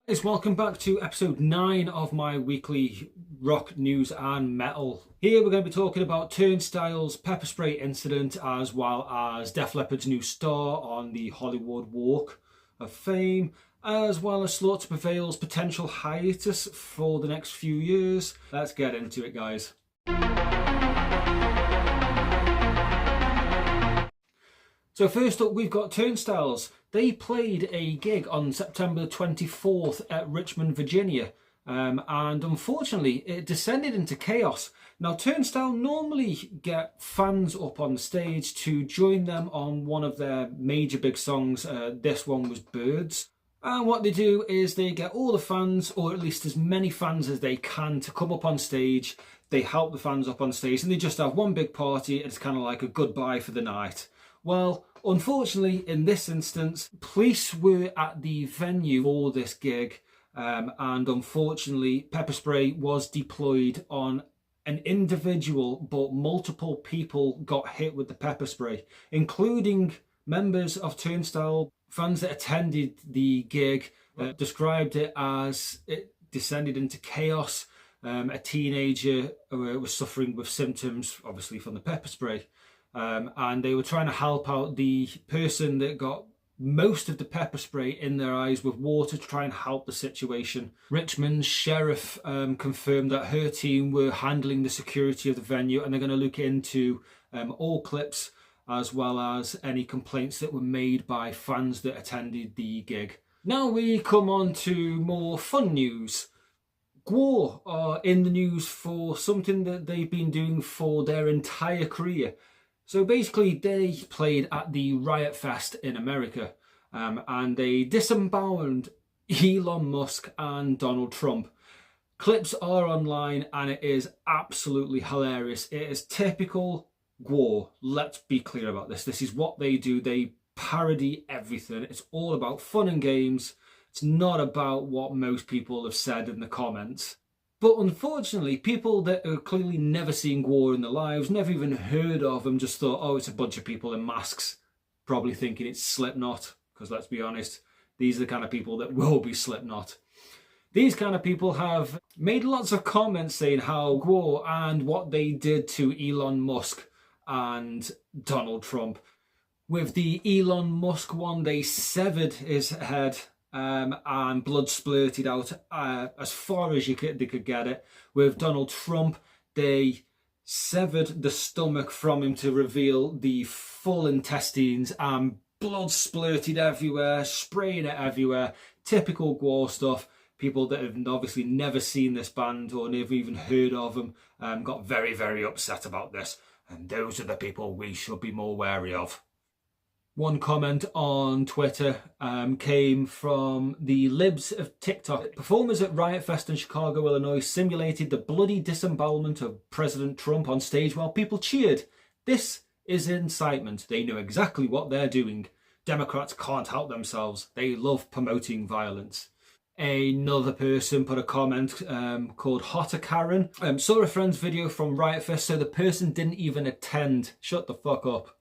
Guys, welcome back to episode 9 of my weekly rock news and metal. Here we're going to be talking about Turnstiles' pepper spray incident, as well as Def Leppard's new star on the Hollywood Walk of Fame, as well as To Prevail's potential hiatus for the next few years. Let's get into it, guys. So first up, we've got Turnstiles. They played a gig on September 24th at Richmond, Virginia, and unfortunately it descended into chaos. Now, Turnstile normally get fans up on the stage to join them on one of their major big songs. This one was Birds. And what they do is they get all the fans, or at least as many fans as they can, to come up on stage. They help the fans up on stage and they just have one big party. It's kind of like a goodbye for the night. Well, unfortunately, in this instance, police were at the venue for this gig, and unfortunately, pepper spray was deployed on an individual, but multiple people got hit with the pepper spray, including members of Turnstile. Fans that attended the gig described it as it descended into chaos. A teenager was suffering with symptoms, obviously, from the pepper spray. And they were trying to help out the person that got most of the pepper spray in their eyes with water to try and help the situation. Richmond's sheriff confirmed that her team were handling the security of the venue, and they're going to look into all clips as well as any complaints that were made by fans that attended the gig. Now we come on to more fun news. Gwar are in the news for something that they've been doing for their entire career. So basically, they played at the Riot Fest in America, and they disemboweled Elon Musk and Donald Trump. Clips are online and it is absolutely hilarious. It is typical Gwar. Let's be clear about this. This is what they do. They parody everything. It's all about fun and games. It's not about what most people have said in the comments. But unfortunately, people that are clearly never seen Gwar in their lives, never even heard of them, just thought, oh, it's a bunch of people in masks, probably thinking it's Slipknot, because let's be honest, these are the kind of people that will be Slipknot. These kind of people have made lots of comments saying how Gwar and what they did to Elon Musk and Donald Trump. With the Elon Musk one, they severed his head, and blood splurted out as far as they could get it. With Donald Trump, they severed the stomach from him to reveal the full intestines, and blood splurted everywhere, spraying it everywhere. Typical Gwar stuff. People that have obviously never seen this band or never even heard of them got very, very upset about this. And those are the people we should be more wary of. One comment on Twitter came from the libs of TikTok. Performers at Riot Fest in Chicago, Illinois simulated the bloody disembowelment of President Trump on stage while people cheered. This is incitement. They know exactly what they're doing. Democrats can't help themselves. They love promoting violence. Another person put a comment called Hotter Karen. Saw a friend's video from Riot Fest, so the person didn't even attend. Shut the fuck up.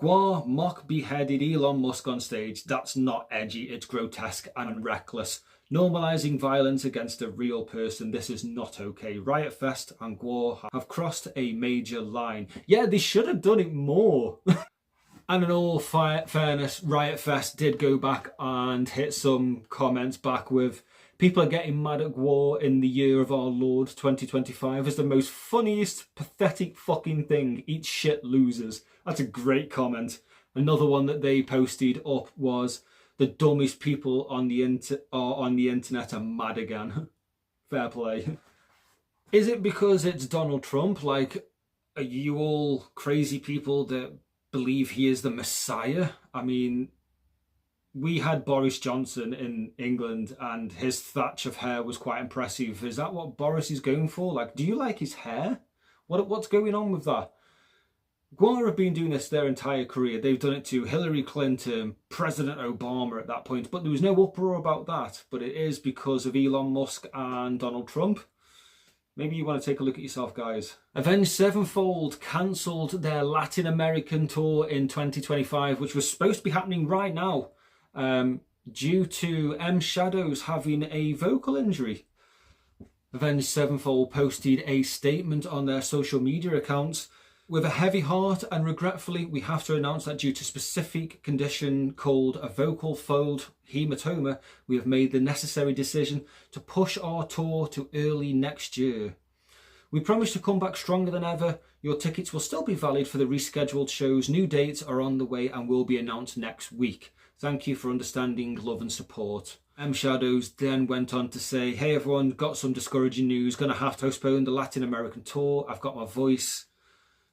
Gwar mock beheaded Elon Musk on stage. That's not edgy, it's grotesque and reckless. Normalising violence against a real person. This is not okay. Riot Fest and Gwar have crossed a major line. Yeah, they should have done it more. And in all fairness, Riot Fest did go back and hit some comments back with people are getting mad at Gwar in the year of our Lord 2025 as the most funniest, pathetic fucking thing. Eat shit, losers. That's a great comment. Another one that they posted up was the dumbest people on the internet are mad again. Fair play. Is it because it's Donald Trump? Like, are you all crazy people that believe he is the Messiah? I mean, we had Boris Johnson in England and his thatch of hair was quite impressive. Is that what Boris is going for? Like, do you like his hair? What's going on with that? Gwar have been doing this their entire career. They've done it to Hillary Clinton, President Obama at that point, but there was no uproar about that. But it is because of Elon Musk and Donald Trump. Maybe you want to take a look at yourself, guys. Avenged Sevenfold cancelled their Latin American tour in 2025, which was supposed to be happening right now. due to M Shadows having a vocal injury. Avenged Sevenfold posted a statement on their social media accounts. With a heavy heart and regretfully, we have to announce that due to specific condition called a vocal fold hematoma, we have made the necessary decision to push our tour to early next year. We promise to come back stronger than ever. Your tickets will still be valid for the rescheduled shows. New dates are on the way and will be announced next week. Thank you for understanding, love and support. M Shadows then went on to say, hey everyone, got some discouraging news. Gonna have to postpone the Latin American tour. I've got my voice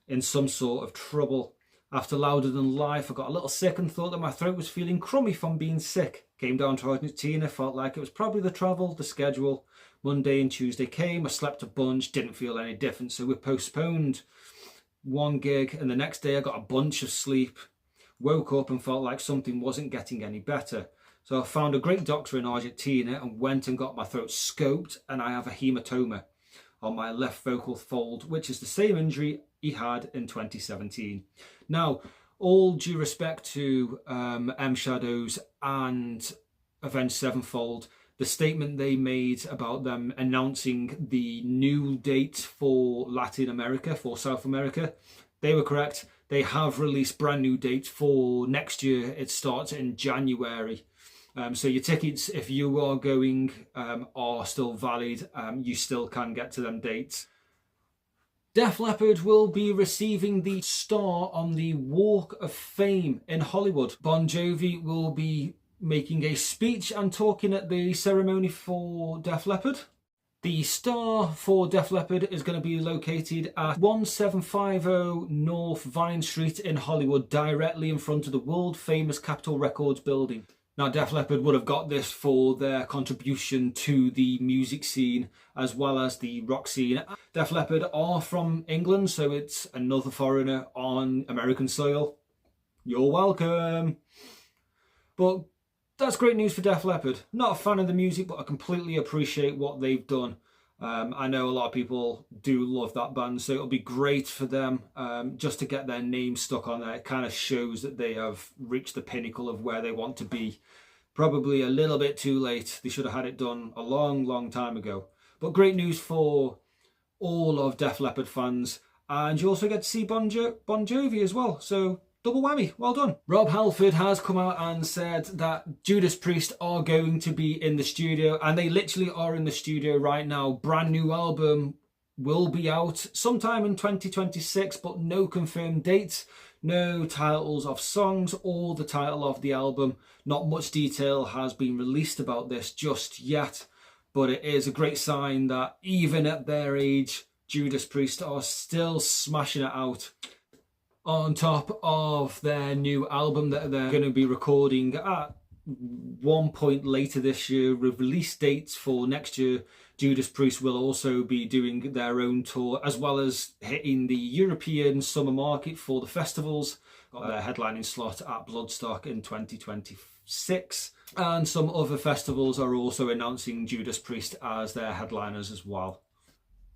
in some sort of trouble. After Louder Than Life, I got a little sick and thought that my throat was feeling crummy from being sick. Came down to Argentina, felt like it was probably the travel, the schedule. Monday and Tuesday came, I slept a bunch, didn't feel any different. So we postponed one gig and the next day I got a bunch of sleep. Woke up and felt like something wasn't getting any better. So I found a great doctor in Argentina and went and got my throat scoped, and I have a hematoma on my left vocal fold, which is the same injury he had in 2017. Now, all due respect to M Shadows and Avenged Sevenfold, the statement they made about them announcing the new date for Latin America, for South America, they were correct. They have released brand new dates for next year. It starts in January. So your tickets, if you are going, are still valid. You still can get to them dates. Def Leppard will be receiving the star on the Walk of Fame in Hollywood. Bon Jovi will be making a speech and talking at the ceremony for Def Leppard. The star for Def Leppard is going to be located at 1750 North Vine Street in Hollywood, directly in front of the world famous Capitol Records building. Now, Def Leppard would have got this for their contribution to the music scene as well as the rock scene. Def Leppard are from England, so it's another foreigner on American soil. You're welcome. But that's great news for Def Leppard. Not a fan of the music, but I completely appreciate what they've done. I know a lot of people do love that band, so it'll be great for them just to get their name stuck on there. It kind of shows that they have reached the pinnacle of where they want to be. Probably a little bit too late. They should have had it done a long, long time ago. But great news for all of Def Leppard fans. And you also get to see Bon Jovi as well. So double whammy, well done. Rob Halford has come out and said that Judas Priest are going to be in the studio, and they literally are in the studio right now. Brand new album will be out sometime in 2026, but no confirmed dates, no titles of songs or the title of the album. Not much detail has been released about this just yet, but it is a great sign that even at their age, Judas Priest are still smashing it out. On top of their new album that they're going to be recording at one point later this year, with release dates for next year, Judas Priest will also be doing their own tour, as well as hitting the European summer market for the festivals. Got their headlining slot at Bloodstock in 2026. And some other festivals are also announcing Judas Priest as their headliners as well.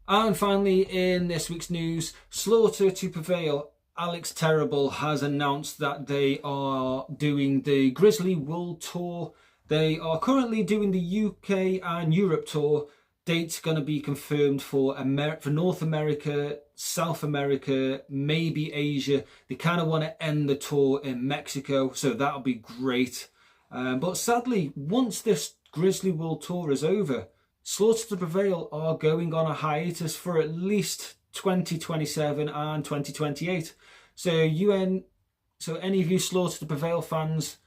And finally, in this week's news, Slaughter to Prevail. Alex Terrible has announced that they are doing the Grizzly World Tour. They are currently doing the UK and Europe tour. Dates going to be confirmed for North America, South America, maybe Asia. They kind of want to end the tour in Mexico, so that'll be great. But sadly, once this Grizzly World Tour is over, Slaughter to Prevail are going on a hiatus for at least 2027 and 2028. So any of you Slaughter to Prevail fans,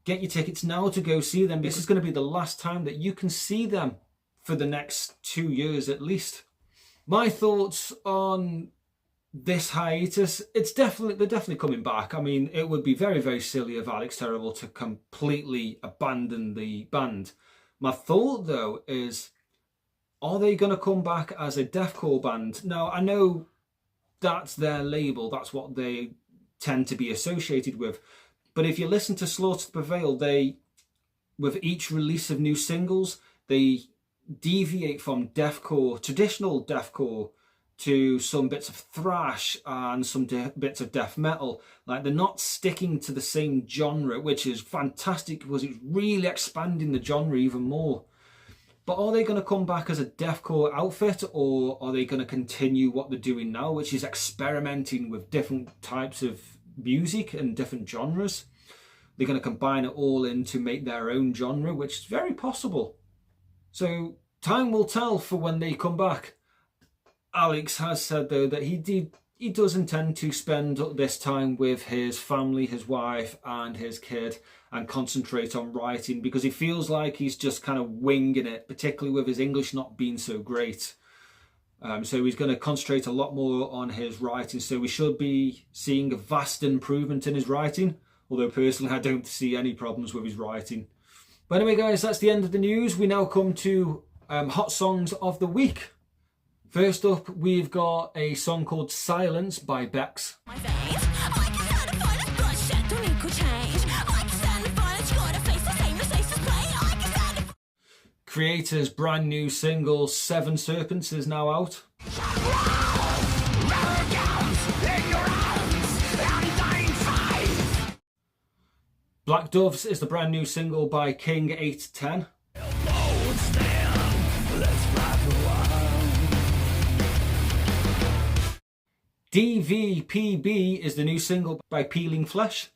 get your tickets now to go see them. This is going to be the last time that you can see them for the next 2 years at least. My thoughts on this hiatus, they're definitely coming back. I mean, it would be very, very silly of Alex Terrible to completely abandon the band. My thought though is, are they going to come back as a deathcore band? Now, I know that's their label, that's what they tend to be associated with. But if you listen to Slaughter to Prevail, with each release of new singles, they deviate from deathcore, traditional deathcore, to some bits of thrash and some bits of death metal. Like, they're not sticking to the same genre, which is fantastic because it's really expanding the genre even more. But are they going to come back as a deathcore outfit, or are they going to continue what they're doing now, which is experimenting with different types of music and different genres? They're going to combine it all in to make their own genre, which is very possible. So time will tell for when they come back. Alex has said, though, that he does intend to spend this time with his family, his wife and his kid, and concentrate on writing, because he feels like he's just kind of winging it, particularly with his English not being so great. So he's going to concentrate a lot more on his writing. So we should be seeing a vast improvement in his writing, although personally I don't see any problems with his writing. But anyway, guys, that's the end of the news. We now come to Hot Songs of the Week. First up, we've got a song called Silence by Bex. Creator's brand new single, Seven Serpents, is now out. Black Doves is the brand new single by King 810. DVPB is the new single by Peeling Flesh.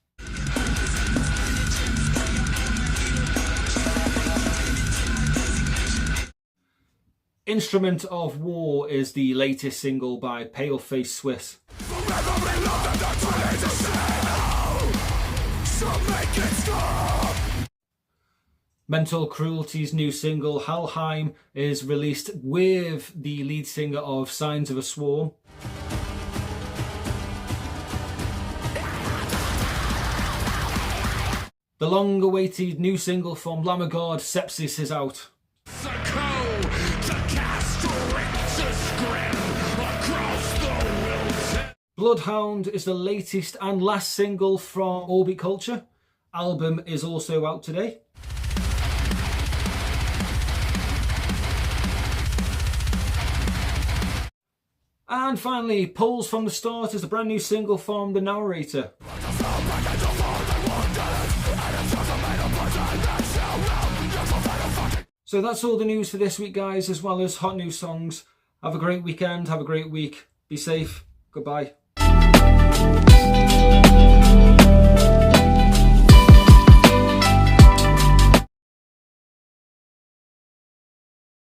Instrument of War is the latest single by Paleface Swiss. Mental Cruelty's new single Halheim is released with the lead singer of Signs of a Swarm. The long-awaited new single from Lamagard, Sepsis, is out. Bloodhound is the latest and last single from Orbit Culture. Album is also out today. And finally, Pulls from the Start is a brand new single from The Narrator. So that's all the news for this week, guys, as well as hot new songs. Have a great weekend, have a great week. Be safe. Goodbye.